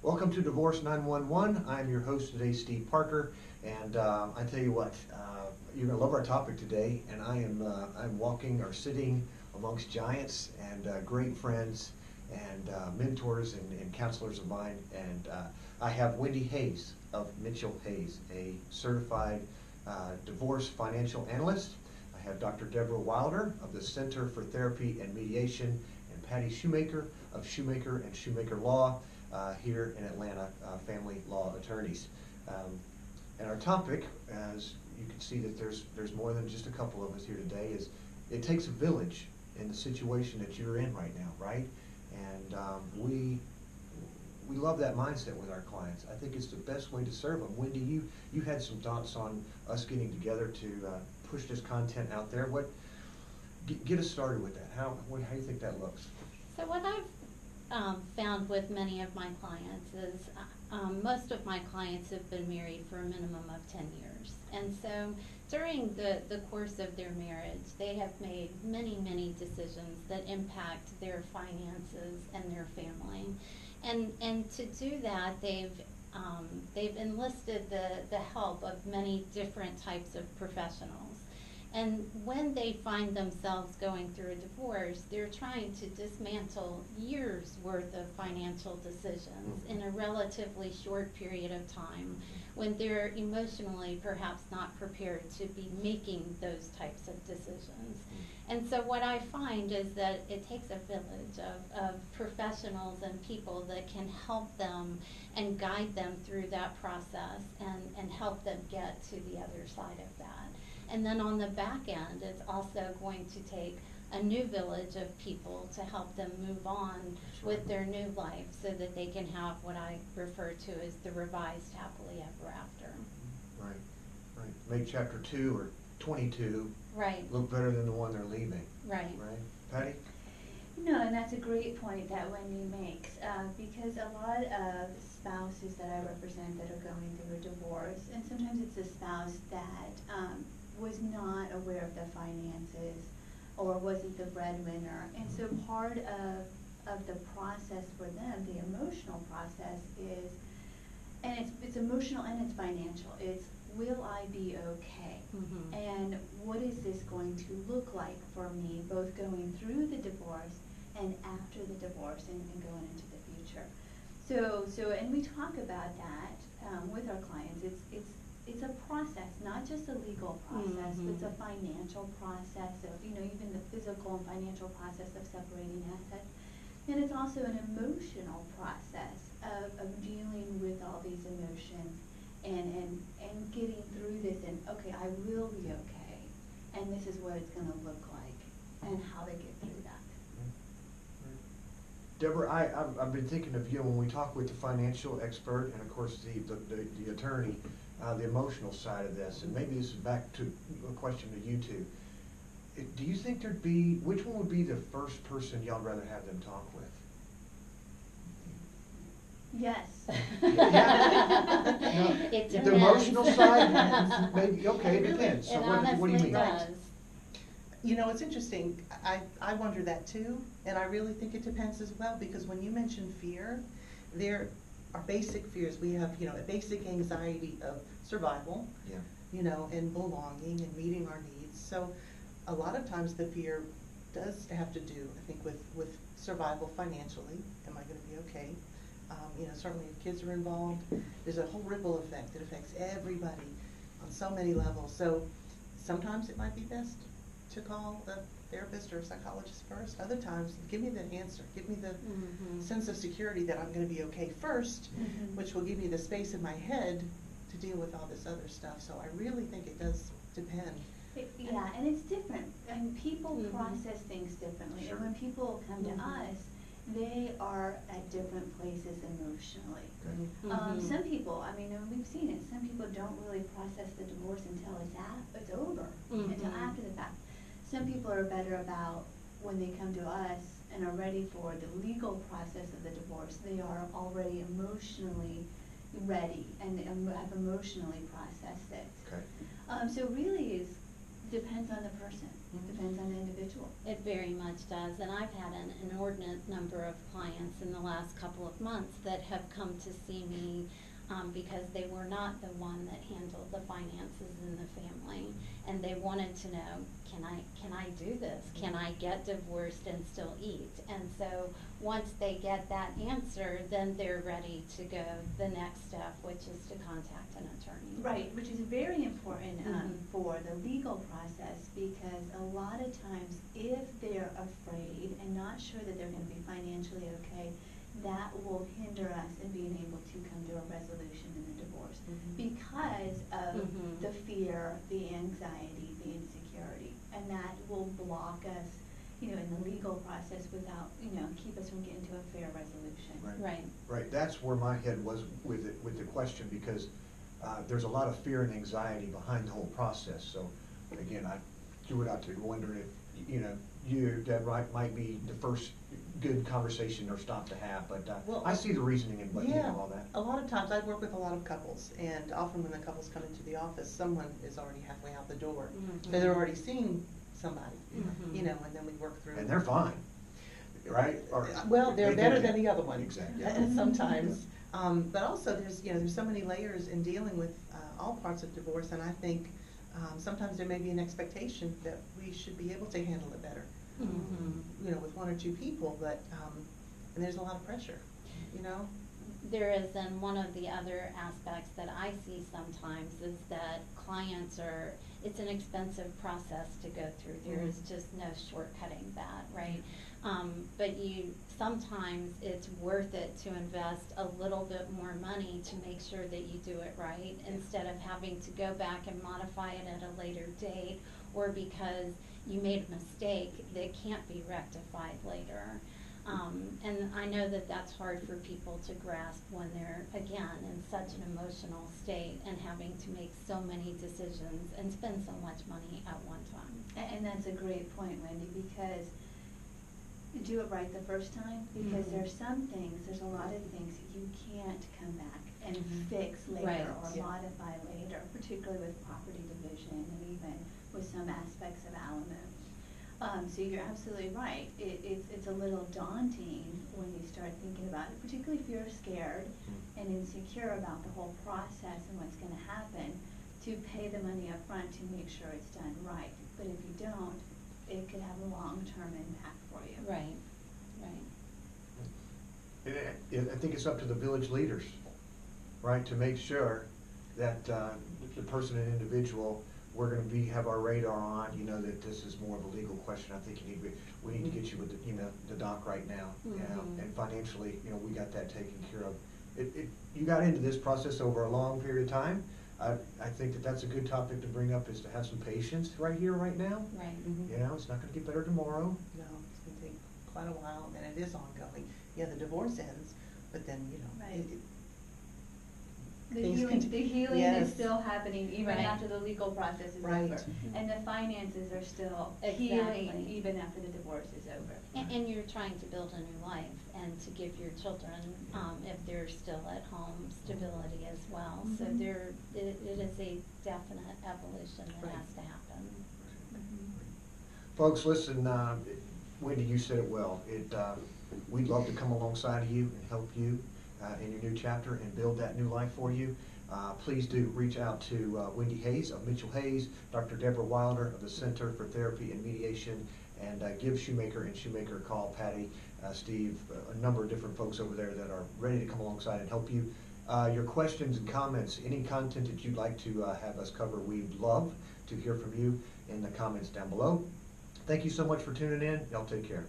Welcome to Divorce 911. I'm your host today, Steve Parker, and I tell you what, you're gonna love our topic today. And I'm walking or sitting amongst giants and great friends and mentors and counselors of mine. And I have Wendy Hayes of Mitchell Hayes, a certified divorce financial analyst. I have Dr. Deborah Wilder of the Center for Therapy and Mediation, and Patty Shoemaker of Shoemaker and Shoemaker Law here in Atlanta, family law attorneys. And our topic, as you can see that there's more than just a couple of us here today, is it takes a village in the situation that you're in right now, right? And we love that mindset with our clients. I think it's the best way to serve them. Wendy, you had some thoughts on us getting together to push this content out there. Get us started with that. How do you think that looks? So what I've found with many of my clients is most of my clients have been married for a minimum of 10 years. And so during the course of their marriage, they have made many decisions that impact their finances and their family. And to do that, they've enlisted the help of many different types of professionals. And when they find themselves going through a divorce, they're trying to dismantle years worth of financial decisions in a relatively short period of time when they're emotionally perhaps not prepared to be making those types of decisions. And so what I find is that it takes a village of professionals and people that can help them and guide them through that process and help them get to the other side of that. And then on the back end, it's also going to take a new village of people to help them move on with their new life so that they can have what I refer to as the revised happily ever after. Right. Make chapter 2 or 22 look better than the one they're leaving. Right. Patty? No, and that's a great point that Wendy makes, because a lot of spouses that I represent that are going through a divorce, and sometimes it's a spouse that was not aware of the finances or wasn't the breadwinner. And so part of the process for them, the emotional process is, and it's emotional and it's financial, it's will I be okay? Mm-hmm. And what is this going to look like for me, both going through the divorce and after the divorce and going into the future? So and we talk about that with our clients. It's a process, not just a legal process, but it's a financial process of, even the physical and financial process of separating assets. And it's also an emotional process of dealing with all these emotions and getting through this and, okay, I will be okay. And this is what it's going to look like and how they get through that. Deborah, I've been thinking of you when we talk with the financial expert and, of course, the attorney, the emotional side of this, and maybe this is back to a question to you two. Do you think which one would be the first person y'all rather have them talk with? Yes. It depends. The emotional side, maybe, okay, it depends. So what do you mean? Does. It's interesting. I wonder that too, and I really think it depends as well, because when you mention fear, there are basic fears. We have, a basic anxiety of survival, and belonging and meeting our needs. So a lot of times the fear does have to do, I think, with survival financially. Am I going to be okay? Certainly if kids are involved, there's a whole ripple effect that affects everybody on so many levels. So sometimes it might be best to call a therapist or a psychologist first. Other times, give me the answer. Give me the sense of security that I'm going to be okay first, which will give me the space in my head to deal with all this other stuff. So I really think it does depend. Yeah, and it's different. And people process things differently. Sure. And when people come to us, they are at different places emotionally. Okay. Some people, and we've seen it, some people don't really process the divorce until it's over, until after the fact. Some people are better about when they come to us and are ready for the legal process of the divorce. They are already emotionally ready and have emotionally processed it. Okay. So really depends on the person. Depends on the individual. It very much does, and I've had an inordinate number of clients in the last couple of months that have come to see me because they were not the one that handled the finances in the family, and they wanted to know, can I do this? Can I get divorced and still eat? And so once they get that answer, then they're ready to go the next step, which is to contact an attorney. Right, which is very important Mhm. for the legal process, because a lot of times if they're afraid and not sure that they're going to be financially okay, that will hinder us in being able to come to a resolution in the divorce Mhm. because of Mhm. the fear, the anxiety, the insecurity, and that will block us, in the legal process without, keep us from getting to a fair resolution. Right. Right, that's where my head was with it, with the question, because there's a lot of fear and anxiety behind the whole process. So again, I threw it out there wondering if, you, Deb, right, might be the first good conversation or stop to have, but Well, I see the reasoning in all that. A lot of times I work with a lot of couples, and often when the couples come into the office, someone is already halfway out the door. Mhm. So they're already seeing somebody, Mhm. and then we work through. And they're fine, right? Or Well, they're they better think- than the other one. Exactly. Sometimes. But also there's so many layers in dealing with all parts of divorce, and I think sometimes there may be an expectation that we should be able to handle it better. Mhm. With one or two people, but, and there's a lot of pressure, There is, and one of the other aspects that I see sometimes is that it's an expensive process to go through. There is just no shortcutting that, right? But sometimes it's worth it to invest a little bit more money to make sure that you do it right, instead of having to go back and modify it at a later date, or because you made a mistake that can't be rectified later. And I know that that's hard for people to grasp when they're, again, in such an emotional state and having to make so many decisions and spend so much money at one time. And that's a great point, Wendy, because do it right the first time, because Mhm. there's a lot of things you can't come back and fix later Right. or Yeah. modify later, particularly with property division and even with some aspects of alimony. So you're absolutely right. It's a little daunting when you start thinking about it, particularly if you're scared and insecure about the whole process and what's going to happen, to pay the money up front to make sure it's done right. But if you don't, it could have a long-term impact for you. Right. I think it's up to the village leaders, right, to make sure that the person and individual, we're gonna have our radar on, that this is more of a legal question. I think we need to get you with the doc right now, Mhm. and financially, we got that taken care of. You got into this process over a long period of time. I think that's a good topic to bring up, is to have some patience right here, right now. Right. It's not gonna get better tomorrow. No, it's gonna take quite a while, and it is ongoing. Yeah, the divorce ends, but then, Right. The things healing, can- the healing yes. is still happening even Right. after the legal process is Right. over. And the finances are still Exactly. healing even after the divorce is over. And you're trying to build a new life and to give your children, if they're still at home, stability as well. So Mhm. it is a definite evolution that Right. has to happen. Folks, listen, Wendy, you said it well. We'd love to come alongside of you and help you in your new chapter and build that new life for you. Please do reach out to Wendy Hayes of Mitchell Hayes, Dr. Deborah Wilder of the Center for Therapy and Mediation, and give Shoemaker and Shoemaker a call, Patty, Steve, a number of different folks over there that are ready to come alongside and help you. Your questions and comments, any content that you'd like to have us cover, we'd love to hear from you in the comments down below. Thank you so much for tuning in. Y'all take care.